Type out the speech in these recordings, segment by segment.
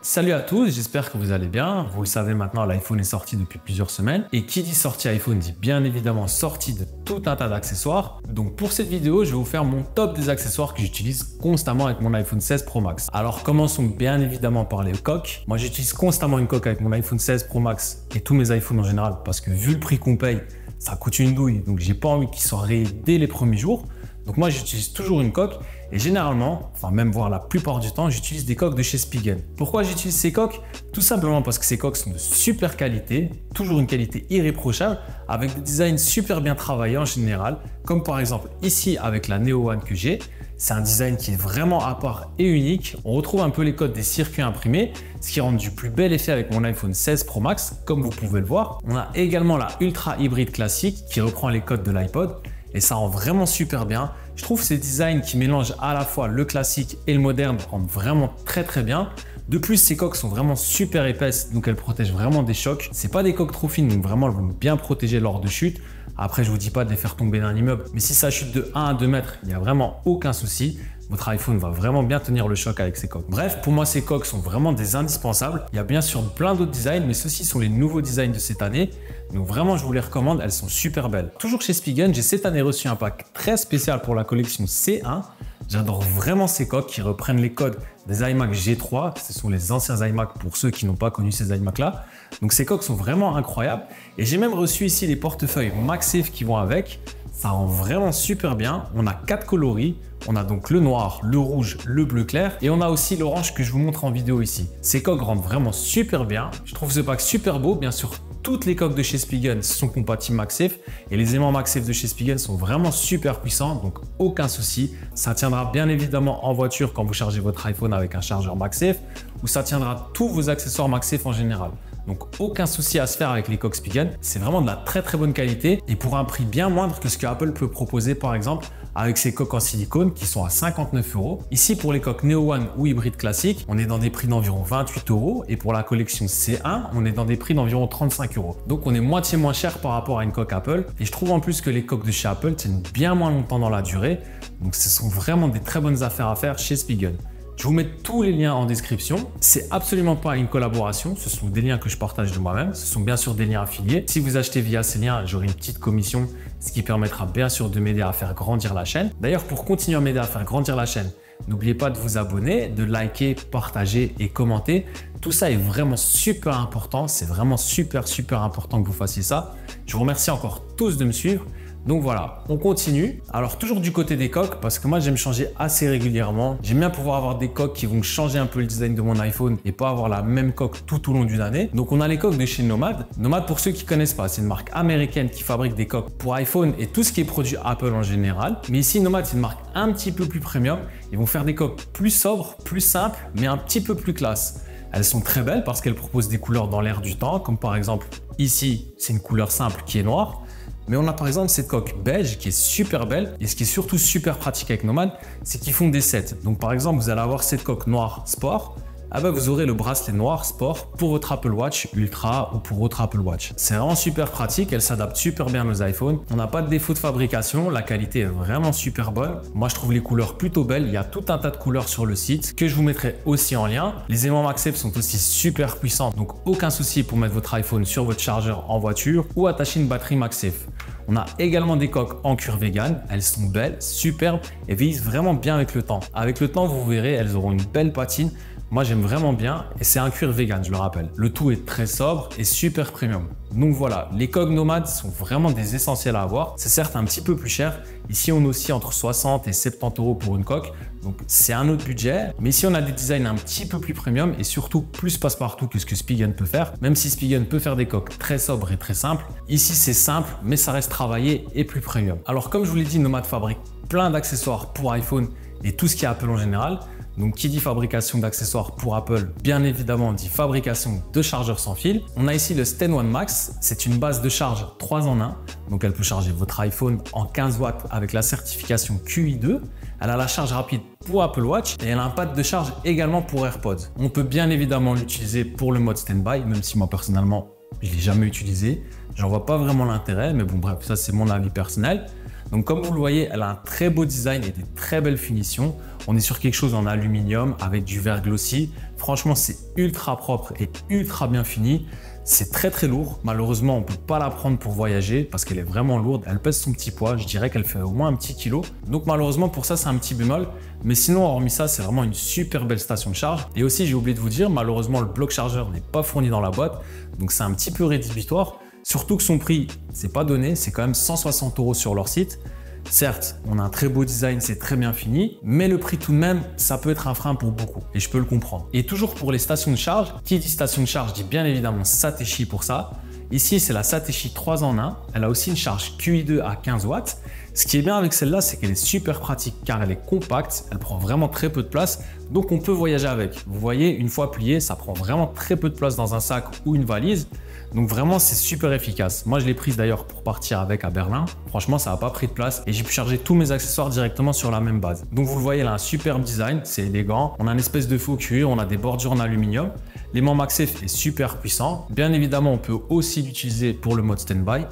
Salut à tous, j'espère que vous allez bien. Vous le savez maintenant, l'iPhone est sorti depuis plusieurs semaines. Et qui dit sortie iPhone dit bien évidemment sortie de tout un tas d'accessoires. Donc pour cette vidéo, je vais vous faire mon top des accessoires que j'utilise constamment avec mon iPhone 16 Pro Max. Alors commençons bien évidemment par les coques. Moi j'utilise constamment une coque avec mon iPhone 16 Pro Max et tous mes iPhones en général parce que vu le prix qu'on paye, ça coûte une douille. Donc j'ai pas envie qu'ils soient rayés dès les premiers jours. Donc moi j'utilise toujours une coque et généralement, enfin même voire la plupart du temps, j'utilise des coques de chez Spigen. Pourquoi j'utilise ces coques? Tout simplement parce que ces coques sont de super qualité, toujours une qualité irréprochable, avec des designs super bien travaillés en général, comme par exemple ici avec la Neo One que j'ai. C'est un design qui est vraiment à part et unique. On retrouve un peu les codes des circuits imprimés, ce qui rend du plus bel effet avec mon iPhone 16 Pro Max, comme vous pouvez le voir. On a également la Ultra Hybride classique qui reprend les codes de l'iPod. Et ça rend vraiment super bien. Je trouve ces designs qui mélangent à la fois le classique et le moderne rendent vraiment très bien. De plus, ces coques sont vraiment super épaisses, donc elles protègent vraiment des chocs. C'est pas des coques trop fines, donc vraiment elles vont bien protéger lors de chute. Après, je vous dis pas de les faire tomber d'un immeuble, mais si ça chute de 1 à 2 mètres, il n'y a vraiment aucun souci. Votre iPhone va vraiment bien tenir le choc avec ces coques. Bref, pour moi, ces coques sont vraiment des indispensables. Il y a bien sûr plein d'autres designs, mais ceux-ci sont les nouveaux designs de cette année. Donc vraiment, je vous les recommande, elles sont super belles. Toujours chez Spigen, j'ai cette année reçu un pack très spécial pour la collection C1. J'adore vraiment ces coques qui reprennent les codes des iMac G3. Ce sont les anciens iMac pour ceux qui n'ont pas connu ces iMac-là. Donc ces coques sont vraiment incroyables. Et j'ai même reçu ici les portefeuilles MagSafe qui vont avec. Ça rend vraiment super bien. On a 4 coloris. On a donc le noir, le rouge, le bleu clair et on a aussi l'orange que je vous montre en vidéo ici. Ces coques rendent vraiment super bien. Je trouve ce pack super beau. Bien sûr, toutes les coques de chez Spigen sont compatibles MagSafe et les aimants MagSafe de chez Spigen sont vraiment super puissants, donc aucun souci. Ça tiendra bien évidemment en voiture quand vous chargez votre iPhone avec un chargeur MagSafe ou ça tiendra tous vos accessoires MagSafe en général. Donc aucun souci à se faire avec les coques Spigen. C'est vraiment de la très bonne qualité et pour un prix bien moindre que ce que Apple peut proposer par exemple avec ses coques en silicone qui sont à 59 €. Ici pour les coques Neo One ou hybride classique, on est dans des prix d'environ 28 € et pour la collection C1, on est dans des prix d'environ 35 €. Donc on est moitié moins cher par rapport à une coque Apple et je trouve en plus que les coques de chez Apple tiennent bien moins longtemps dans la durée. Donc ce sont vraiment des très bonnes affaires à faire chez Spigen. Je vous mets tous les liens en description. C'est absolument pas une collaboration. Ce sont des liens que je partage de moi-même. Ce sont bien sûr des liens affiliés. Si vous achetez via ces liens, j'aurai une petite commission, ce qui permettra bien sûr de m'aider à faire grandir la chaîne. D'ailleurs, pour continuer à m'aider à faire grandir la chaîne, n'oubliez pas de vous abonner, de liker, partager et commenter. Tout ça est vraiment super important. C'est vraiment super important que vous fassiez ça. Je vous remercie encore tous de me suivre. Donc voilà, on continue. Alors toujours du côté des coques, parce que moi j'aime changer assez régulièrement. J'aime bien pouvoir avoir des coques qui vont changer un peu le design de mon iPhone et pas avoir la même coque tout au long d'une année. Donc on a les coques de chez Nomad. Nomad, pour ceux qui ne connaissent pas, c'est une marque américaine qui fabrique des coques pour iPhone et tout ce qui est produit Apple en général. Mais ici Nomad, c'est une marque un petit peu plus premium. Ils vont faire des coques plus sobres, plus simples, mais un petit peu plus classe. Elles sont très belles parce qu'elles proposent des couleurs dans l'air du temps, comme par exemple ici, c'est une couleur simple qui est noire. Mais on a par exemple cette coque beige qui est super belle et ce qui est surtout super pratique avec Nomad, c'est qu'ils font des sets. Donc par exemple, vous allez avoir cette coque noire sport, vous aurez le bracelet noir sport pour votre Apple Watch Ultra ou pour votre Apple Watch. C'est vraiment super pratique, elle s'adapte super bien aux iPhones. On n'a pas de défaut de fabrication, la qualité est vraiment super bonne. Moi je trouve les couleurs plutôt belles, il y a tout un tas de couleurs sur le site que je vous mettrai aussi en lien. Les aimants MagSafe sont aussi super puissants, donc aucun souci pour mettre votre iPhone sur votre chargeur en voiture ou attacher une batterie MagSafe. On a également des coques en cuir vegan, elles sont belles, superbes et vieillissent vraiment bien avec le temps. Avec le temps, vous verrez, elles auront une belle patine. Moi, j'aime vraiment bien et c'est un cuir vegan, je le rappelle. Le tout est très sobre et super premium. Donc voilà, les coques Nomad sont vraiment des essentiels à avoir. C'est certes un petit peu plus cher. Ici, on est aussi entre 60 et 70 € pour une coque. Donc c'est un autre budget. Mais ici, on a des designs un petit peu plus premium et surtout plus passe-partout que ce que Spigen peut faire. Même si Spigen peut faire des coques très sobres et très simples. Ici, c'est simple, mais ça reste travaillé et plus premium. Alors comme je vous l'ai dit, Nomad fabrique plein d'accessoires pour iPhone et tout ce qui est Apple en général. Donc qui dit fabrication d'accessoires pour Apple, bien évidemment dit fabrication de chargeurs sans fil. On a ici le Sten One Max, c'est une base de charge 3 en 1. Donc elle peut charger votre iPhone en 15 watts avec la certification QI2. Elle a la charge rapide pour Apple Watch et elle a un pad de charge également pour AirPods. On peut bien évidemment l'utiliser pour le mode standby, même si moi personnellement je ne l'ai jamais utilisé. J'en vois pas vraiment l'intérêt, mais bon bref, ça c'est mon avis personnel. Donc comme vous le voyez, elle a un très beau design et des très belles finitions. On est sur quelque chose en aluminium avec du verre glossy. Franchement, c'est ultra propre et ultra bien fini. C'est très lourd. Malheureusement, on ne peut pas la prendre pour voyager parce qu'elle est vraiment lourde. Elle pèse son petit poids. Je dirais qu'elle fait au moins un petit kilo. Donc malheureusement, pour ça, c'est un petit bémol. Mais sinon, hormis ça, c'est vraiment une super belle station de charge. Et aussi, j'ai oublié de vous dire, malheureusement, le bloc chargeur n'est pas fourni dans la boîte. Donc c'est un petit peu rédhibitoire. Surtout que son prix, c'est pas donné. C'est quand même 160 € sur leur site. Certes, on a un très beau design, c'est très bien fini, mais le prix tout de même, ça peut être un frein pour beaucoup et je peux le comprendre. Et toujours pour les stations de charge, qui dit station de charge dit bien évidemment Satechi pour ça. Ici, c'est la Satechi 3 en 1. Elle a aussi une charge QI2 à 15 watts. Ce qui est bien avec celle-là, c'est qu'elle est super pratique car elle est compacte, elle prend vraiment très peu de place, donc on peut voyager avec. Vous voyez, une fois pliée, ça prend vraiment très peu de place dans un sac ou une valise. Donc vraiment, c'est super efficace. Moi, je l'ai prise d'ailleurs pour partir avec à Berlin. Franchement, ça n'a pas pris de place et j'ai pu charger tous mes accessoires directement sur la même base. Donc vous le voyez, elle a un superbe design, c'est élégant. On a une espèce de faux cuir, on a des bordures en aluminium. L'aimant MagSafe est super puissant. Bien évidemment, on peut aussi l'utiliser pour le mode standby.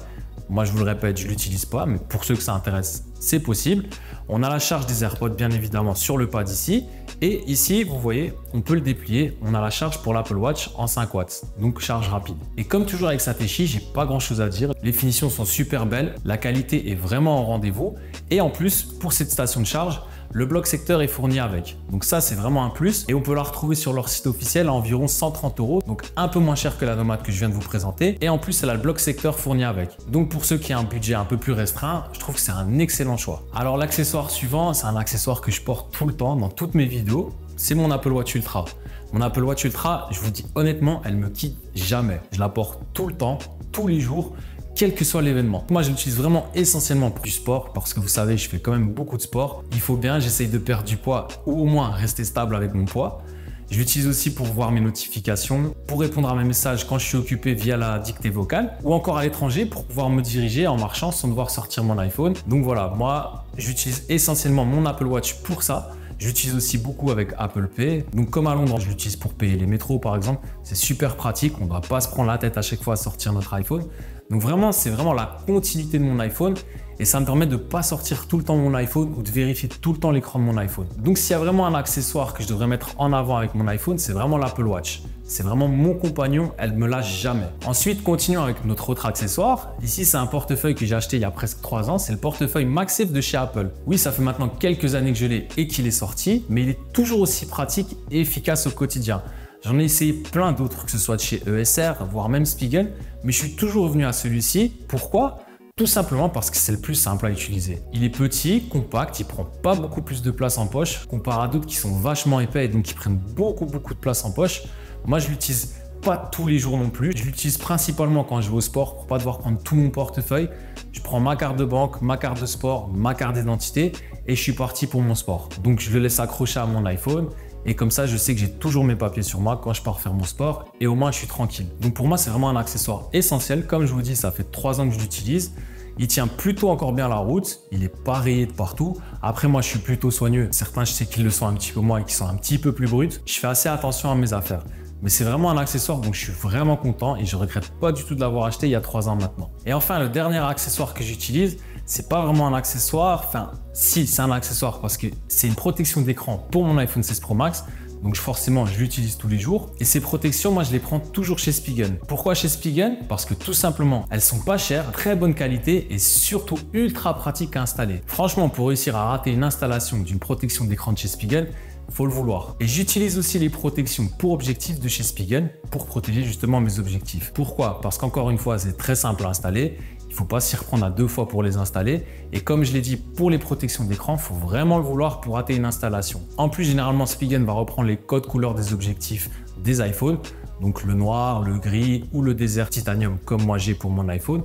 Moi, je vous le répète, je ne l'utilise pas, mais pour ceux que ça intéresse, c'est possible. On a la charge des AirPods, bien évidemment, sur le pad ici. Et ici, vous voyez, on peut le déplier. On a la charge pour l'Apple Watch en 5 watts, donc charge rapide. Et comme toujours avec Satechi, j'ai pas grand chose à dire. Les finitions sont super belles, la qualité est vraiment au rendez-vous. Et en plus, pour cette station de charge, le bloc secteur est fourni avec. Donc ça, c'est vraiment un plus. Et on peut la retrouver sur leur site officiel à environ 130 €. Donc un peu moins cher que la Nomad que je viens de vous présenter. Et en plus, elle a le bloc secteur fourni avec. Donc pour ceux qui ont un budget un peu plus restreint, je trouve que c'est un excellent choix. Alors l'accessoire suivant, c'est un accessoire que je porte tout le temps dans toutes mes vidéos. C'est mon Apple Watch Ultra. Mon Apple Watch Ultra, je vous dis honnêtement, elle me quitte jamais. Je la porte tout le temps, tous les jours, quel que soit l'événement. Moi, je l'utilise vraiment essentiellement pour du sport parce que vous savez, je fais quand même beaucoup de sport. Il faut bien, j'essaye de perdre du poids ou au moins rester stable avec mon poids. Je l'utilise aussi pour voir mes notifications, pour répondre à mes messages quand je suis occupé via la dictée vocale ou encore à l'étranger pour pouvoir me diriger en marchant sans devoir sortir mon iPhone. Donc voilà, moi, j'utilise essentiellement mon Apple Watch pour ça. J'utilise aussi beaucoup avec Apple Pay. Donc comme à Londres, je l'utilise pour payer les métros par exemple. C'est super pratique, on ne doit pas se prendre la tête à chaque fois à sortir notre iPhone. Donc vraiment, c'est vraiment la continuité de mon iPhone et ça me permet de ne pas sortir tout le temps mon iPhone ou de vérifier tout le temps l'écran de mon iPhone. Donc s'il y a vraiment un accessoire que je devrais mettre en avant avec mon iPhone, c'est vraiment l'Apple Watch. C'est vraiment mon compagnon, elle ne me lâche jamais. Ensuite, continuons avec notre autre accessoire. Ici, c'est un portefeuille que j'ai acheté il y a presque 3 ans. C'est le portefeuille MagSafe de chez Apple. Oui, ça fait maintenant quelques années que je l'ai et qu'il est sorti, mais il est toujours aussi pratique et efficace au quotidien. J'en ai essayé plein d'autres, que ce soit de chez ESR, voire même Spigen, mais je suis toujours revenu à celui-ci. Pourquoi ? Tout simplement parce que c'est le plus simple à utiliser. Il est petit, compact, il prend pas beaucoup plus de place en poche, comparé à d'autres qui sont vachement épais et donc qui prennent beaucoup de place en poche. Moi, je l'utilise pas tous les jours non plus. Je l'utilise principalement quand je vais au sport pour pas devoir prendre tout mon portefeuille. Je prends ma carte de banque, ma carte de sport, ma carte d'identité et je suis parti pour mon sport. Donc, je le laisse accrocher à mon iPhone. Et comme ça, je sais que j'ai toujours mes papiers sur moi quand je pars faire mon sport et au moins je suis tranquille. Donc pour moi, c'est vraiment un accessoire essentiel. Comme je vous dis, ça fait 3 ans que je l'utilise. Il tient plutôt encore bien la route. Il n'est pas rayé de partout. Après, moi, je suis plutôt soigneux. Certains, je sais qu'ils le sont un petit peu moins et qui sont un petit peu plus bruts. Je fais assez attention à mes affaires. Mais c'est vraiment un accessoire dont je suis vraiment content et je ne regrette pas du tout de l'avoir acheté il y a 3 ans maintenant. Et enfin, le dernier accessoire que j'utilise, c'est pas vraiment un accessoire. Enfin, si, c'est un accessoire parce que c'est une protection d'écran pour mon iPhone 16 Pro Max. Donc forcément, je l'utilise tous les jours. Et ces protections, moi, je les prends toujours chez Spigen. Pourquoi chez Spigen? Parce que tout simplement, elles sont pas chères, très bonne qualité et surtout ultra pratiques à installer. Franchement, pour réussir à rater une installation d'une protection d'écran de chez Spigen, faut le vouloir. Et j'utilise aussi les protections pour objectifs de chez Spigen pour protéger justement mes objectifs. Pourquoi? Parce qu'encore une fois, c'est très simple à installer. Il ne faut pas s'y reprendre à 2 fois pour les installer. Et comme je l'ai dit, pour les protections d'écran, il faut vraiment le vouloir pour rater une installation. En plus, généralement, Spigen va reprendre les codes couleurs des objectifs des iPhones. Donc le noir, le gris ou le désert titanium comme moi j'ai pour mon iPhone.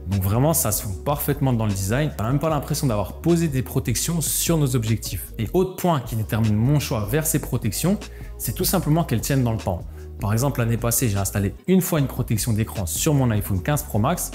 Donc vraiment, ça se fout parfaitement dans le design. On n'a même pas l'impression d'avoir posé des protections sur nos objectifs. Et autre point qui détermine mon choix vers ces protections, c'est tout simplement qu'elles tiennent dans le temps. Par exemple, l'année passée, j'ai installé une fois une protection d'écran sur mon iPhone 15 Pro Max.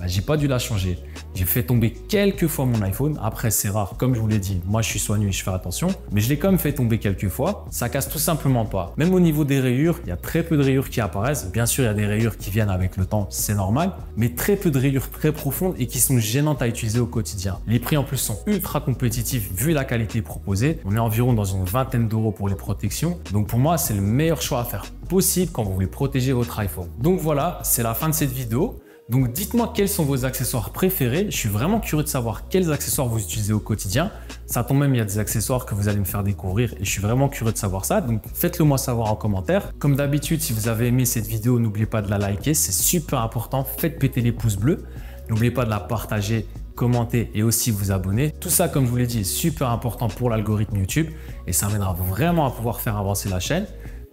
j'ai pas dû la changer. J'ai fait tomber quelques fois mon iPhone. Après, c'est rare. Comme je vous l'ai dit, moi, je suis soigneux et je fais attention. Mais je l'ai quand même fait tomber quelques fois. Ça casse tout simplement pas. Même au niveau des rayures, il y a très peu de rayures qui apparaissent. Bien sûr, il y a des rayures qui viennent avec le temps, c'est normal. Mais très peu de rayures très profondes et qui sont gênantes à utiliser au quotidien. Les prix en plus sont ultra compétitifs vu la qualité proposée. On est environ dans une vingtaine d'euros pour les protections. Donc pour moi, c'est le meilleur choix à faire possible quand vous voulez protéger votre iPhone. Donc voilà, c'est la fin de cette vidéo. Donc dites-moi quels sont vos accessoires préférés. Je suis vraiment curieux de savoir quels accessoires vous utilisez au quotidien. Ça tombe même, il y a des accessoires que vous allez me faire découvrir et je suis vraiment curieux de savoir ça. Donc faites-le moi savoir en commentaire. Comme d'habitude, si vous avez aimé cette vidéo, n'oubliez pas de la liker. C'est super important. Faites péter les pouces bleus. N'oubliez pas de la partager, commenter et aussi vous abonner. Tout ça, comme je vous l'ai dit, est super important pour l'algorithme YouTube et ça m'aidera vraiment à pouvoir faire avancer la chaîne.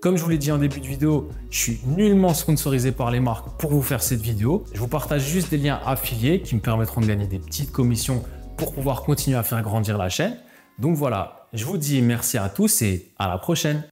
Comme je vous l'ai dit en début de vidéo, je suis nullement sponsorisé par les marques pour vous faire cette vidéo. Je vous partage juste des liens affiliés qui me permettront de gagner des petites commissions pour pouvoir continuer à faire grandir la chaîne. Donc voilà, je vous dis merci à tous et à la prochaine.